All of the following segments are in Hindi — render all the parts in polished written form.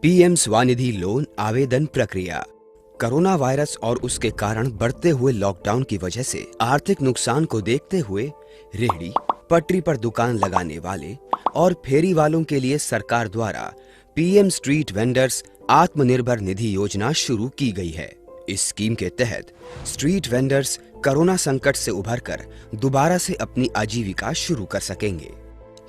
पीएम स्वनिधि लोन आवेदन प्रक्रिया। कोरोना वायरस और उसके कारण बढ़ते हुए लॉकडाउन की वजह से आर्थिक नुकसान को देखते हुए रेहड़ी, पटरी पर दुकान लगाने वाले और फेरी वालों के लिए सरकार द्वारा PM street vendors Atmanirbhar Nidhi योजना शुरू की गई है। इस स्कीम के तहत स्ट्रीट वेंडर्स कोरोना संकट से उभरकर दोबारा से अपनी आजीविका शुरू कर सकेंगे।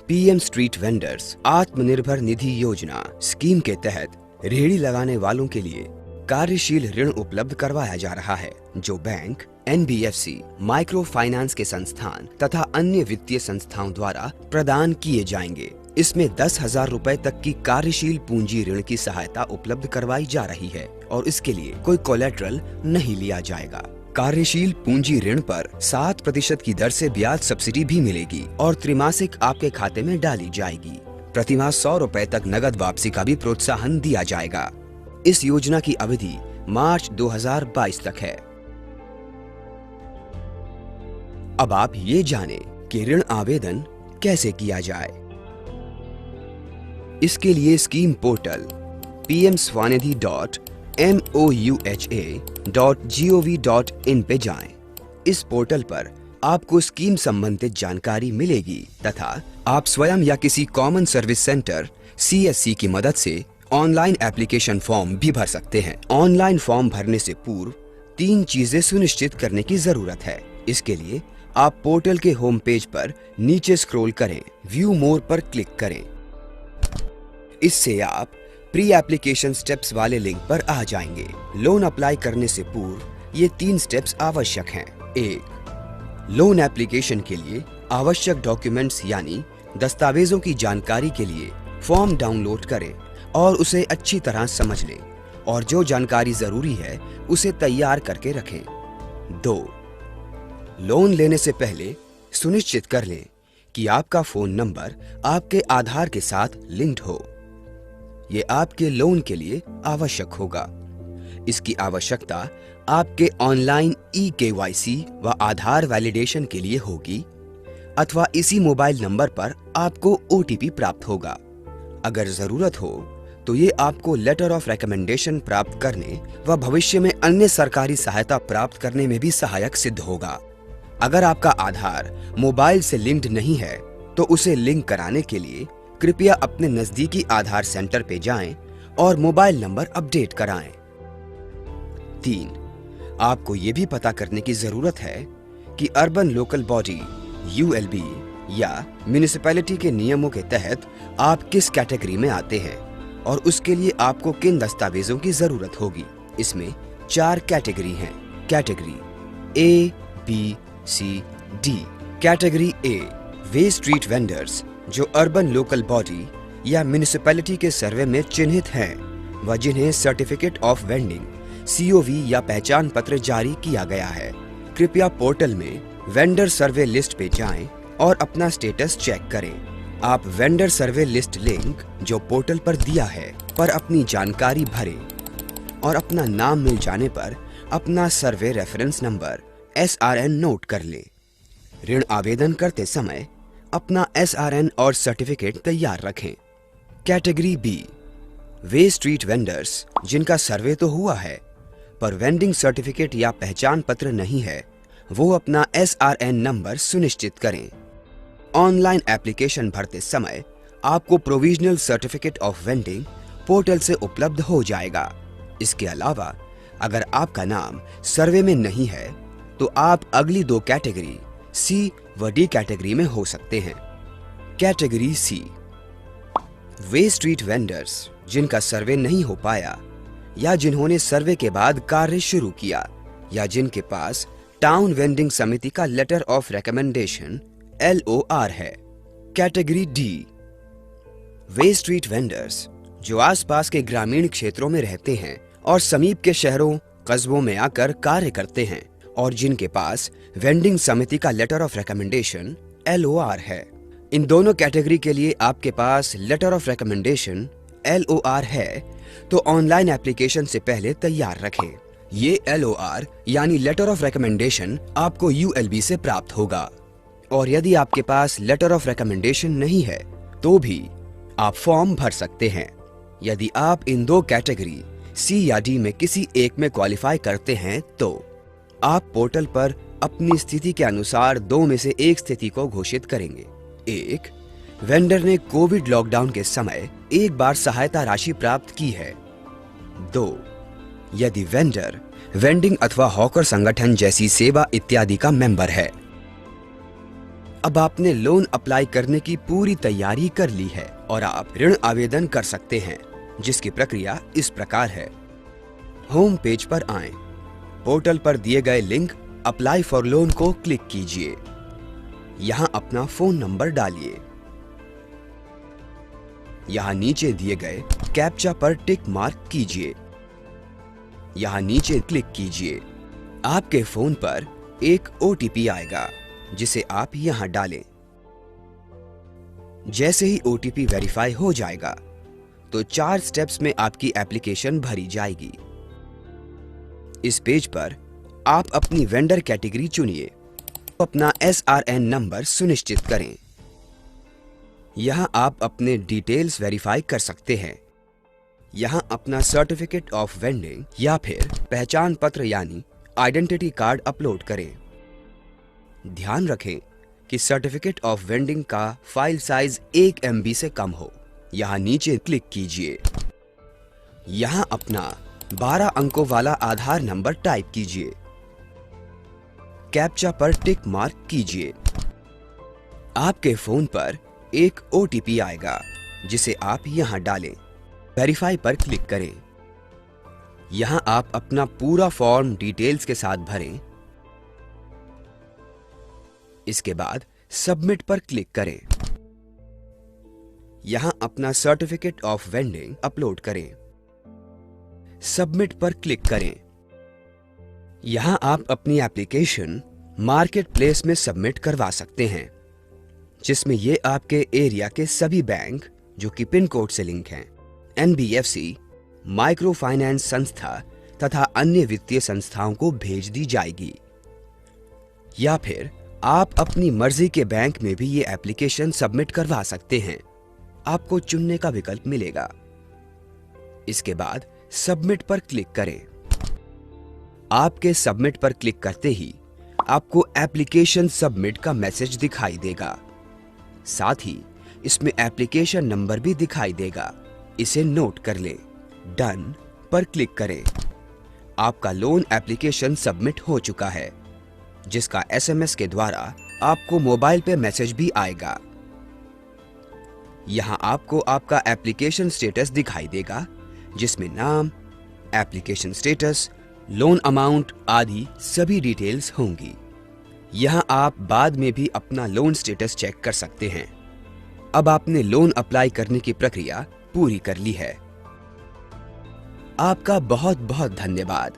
PM street vendors Atmanirbhar Nidhi योजना स्कीम के तहत रेहड़ी लगाने वालों के लिए कार्यशील ऋण उपलब्ध करवाया जा रहा है, जो बैंक, एनबीएफसी, माइक्रो फाइनेंस के संस्थान तथा अन्य वित्तीय संस्थाओं द्वारा प्रदान किए जाएंगे। इसमें 10,000 रुपए तक की कार्यशील पूंजी ऋण की सहायता उपलब्ध करवाई जा रही है और इसके लिए कोई कोलेटरल नहीं लिया जाएगा। कार्यशील पूंजी ऋण पर 7% की दर से ब्याज सब्सिडी भी मिलेगी और त्रैमासिक आपके खाते में डाली जाएगी। प्रतिमाह 100 रुपए तक नगद वापसी का भी प्रोत्साहन दिया जाएगा। इस योजना की अवधि मार्च 2022 तक है। अब आप ये जाने कि ऋण आवेदन कैसे किया जाए। इसके लिए स्कीम पोर्टल pmswanidhi.mouha.gov.in पे जाएं। इस पोर्टल पर आपको स्कीम संबंधित जानकारी मिलेगी तथा आप स्वयं या किसी कॉमन सर्विस सेंटर CSC की मदद से ऑनलाइन एप्लीकेशन फॉर्म भी भर सकते हैं। ऑनलाइन फॉर्म भरने से पूर्व 3 चीजें सुनिश्चित करने की जरूरत है। इसके लिए आप पोर्टल के होम पेज पर नीचे स्क्रॉल करें, व्यू मोर पर क्लिक करें। इससे आप प्री एप्लीकेशन स्टेप्स वाले लिंक पर आ जाएंगे। लोन अप्लाई करने से पूर्व ये 3 स्टेप्स आवश्यक हैं। 1. लोन एप्लीकेशन के लिए आवश्यक डॉक्यूमेंट्स यानी दस्तावेजों की जानकारी के लिए फॉर्म डाउनलोड करें और उसे अच्छी तरह समझ लें और जो जानकारी जरूरी है उसे तैयार करके रखें। 2. लोन लेने से पहले सुनिश्चित कर लें कि आपका फोन नंबर आपके आधार के साथ लिंक्ड हो। ये आपके लोन के लिए आवश्यक होगा। इसकी आवश्यकता आपके ऑनलाइन eKYC व आधार वैलिडेशन के लिए होगी अथवा इसी मोबाइल नंबर पर आपको OTP प्राप्त होगा। अगर जरूरत हो तो ये आपको लेटर ऑफ रिकमेंडेशन प्राप्त करने व भविष्य में अन्य सरकारी सहायता प्राप्त करने में भी सहायक सिद्ध होगा। अगर आपका आधार मोबाइल से लिंक्ड नहीं है तो उसे लिंक कराने के लिए कृपया अपने नजदीकी आधार सेंटर पे जाएं और मोबाइल नंबर अपडेट कराएं। 3. आपको ये भी पता करने की जरूरत है कि अर्बन लोकल बॉडी ULB या म्युनिसिपैलिटी के नियमों के तहत आप किस कैटेगरी में आते हैं और उसके लिए आपको किन दस्तावेजों की जरूरत होगी। इसमें 4 कैटेगरी हैं। Category A, B, C, D। Category A way street vendors जो अर्बन लोकल बॉडी या म्युनिसिपैलिटी के सर्वे में चिन्हित हैं व जिन्हें सर्टिफिकेट ऑफ वेंडिंग COV या पहचान पत्र जारी किया गया है। कृपया पोर्टल में वेंडर सर्वे लिस्ट पे जाएं और अपना स्टेटस चेक करें। आप वेंडर सर्वे लिस्ट लिंक जो पोर्टल पर दिया है पर अपनी जानकारी भरें और अपना नाम मिल जाने पर अपना सर्वे रेफरेंस नंबर SRN नोट कर लें। ऋण आवेदन करते समय अपना SRN और सर्टिफिकेट तैयार रखें। Category B way street vendors जिनका सर्वे तो हुआ है पर वेंडिंग सर्टिफिकेट या पहचान पत्र नहीं है, वो अपना SRN नंबर सुनिश्चित करें। ऑनलाइन एप्लीकेशन भरते समय आपको provisional certificate of vending portal से उपलब्ध हो जाएगा। इसके अलावा अगर आपका नाम सर्वे में नहीं है तो आप अगली 2 कैटेगरी C व D कैटेगरी में हो सकते हैं। Category C way street vendors जिनका सर्वे नहीं हो पाया या जिन्होंने सर्वे के बाद कार्य शुरू किया या जिनके पास टाउन वेंडिंग समिति का लेटर ऑफ रिकमेंडेशन LOR है। Category D way street vendors जो आसपास के ग्रामीण क्षेत्रों में रहते हैं और समीप के शहरों कस्बों में आकर कार्य करते हैं और जिनके पास वेंडिंग समिति का लेटर ऑफ रिकमेंडेशन LOR है। इन दोनों कैटेगरी के लिए आपके पास लेटर ऑफ रिकमेंडेशन LOR है तो ऑनलाइन एप्लीकेशन से पहले तैयार रखें। ये LOR यानी लेटर ऑफ रिकमेंडेशन आपको ULB से प्राप्त होगा और यदि आपके पास लेटर ऑफ रिकमेंडेशन नहीं है तो भी आप फॉर्म भर सकते हैं। यदि आप इन दो कैटेगरी सी या डी में किसी एक में क्वालिफाई करते हैं तो आप पोर्टल पर अपनी स्थिति के अनुसार दो में से एक स्थिति को घोषित करेंगे। एक, वेंडर ने कोविड लॉकडाउन के समय एक बार सहायता राशि प्राप्त की है। दो, यदि वेंडर वेंडिंग अथवा हॉकर संगठन जैसी सेवा इत्यादि का मेंबर है। अब आपने लोन अप्लाई करने की पूरी तैयारी कर ली है और आप ऋण आवेदन कर सकते हैं, जिसकी प्रक्रिया इस प्रकार है। होम पेज पर आएं, पोर्टल पर दिए गए लिंक अप्लाई फॉर लोन को क्लिक कीजिए। यहां अपना फोन नंबर डालिए। यहां नीचे दिए गए कैप्चा पर टिक मार्क कीजिए। यहां नीचे क्लिक कीजिए। आपके फोन पर एक ओटीपी आएगा जिसे आप यहां डालें। जैसे ही ओटीपी वेरीफाई हो जाएगा तो 4 स्टेप्स में आपकी एप्लीकेशन भरी जाएगी। इस पेज पर आप अपनी वेंडर कैटेगरी चुनिए, अपना SRN नंबर सुनिश्चित करें। यहां आप अपने डिटेल्स वेरीफाई कर सकते हैं। यहां अपना सर्टिफिकेट ऑफ वेंडिंग या फिर पहचान पत्र यानी आइडेंटिटी कार्ड अपलोड करें। ध्यान रखें कि सर्टिफिकेट ऑफ वेंडिंग का फाइल साइज 1 MB से कम हो। यहां नीचे क्लिक कीजिए। यहां अपना 12 अंकों वाला आधार नंबर टाइप कीजिए। कैप्चा पर टिक मार्क कीजिए। आपके फोन पर एक ओटीपी आएगा जिसे आप यहां डालें। वेरीफाई पर क्लिक करें। यहां आप अपना पूरा फॉर्म डिटेल्स के साथ भरें। इसके बाद सबमिट पर क्लिक करें। यहां अपना सर्टिफिकेट ऑफ वेंडिंग अपलोड करें। सबमिट पर क्लिक करें। यहां आप अपनी एप्लीकेशन मार्केट प्लेस में सबमिट करवा सकते हैं, जिसमें ये आपके एरिया के सभी बैंक जो कि पिन कोड से लिंक हैं, NBFC, माइक्रो फाइनेंस संस्था तथा अन्य वित्तीय संस्थाओं को भेज दी जाएगी। या फिर आप अपनी मर्जी के बैंक में भी ये एप्लीकेशन सबमिट करवा सकते हैं। आपको चुनने का विकल्प मिलेगा। इसके बाद सबमिट पर क्लिक करें। आपके सबमिट पर क्लिक करते ही आपको एप्लीकेशन सबमिट का मैसेज दिखाई देगा। साथ ही इसमें एप्लीकेशन नंबर भी दिखाई देगा। इसे नोट कर लें। डन पर क्लिक करें। आपका लोन एप्लीकेशन सबमिट हो चुका है, जिसका SMS के द्वारा आपको मोबाइल पे मैसेज भी आएगा। यहां आपको आपका एप्लीकेशन स्टेटस दिखाई देगा, जिसमें नाम, एप्लीकेशन स्टेटस, लोन अमाउंट आदि सभी डिटेल्स होंगी। यहां आप बाद में भी अपना लोन स्टेटस चेक कर सकते हैं। अब आपने लोन अप्लाई करने की प्रक्रिया पूरी कर ली है। आपका बहुत बहुत धन्यवाद।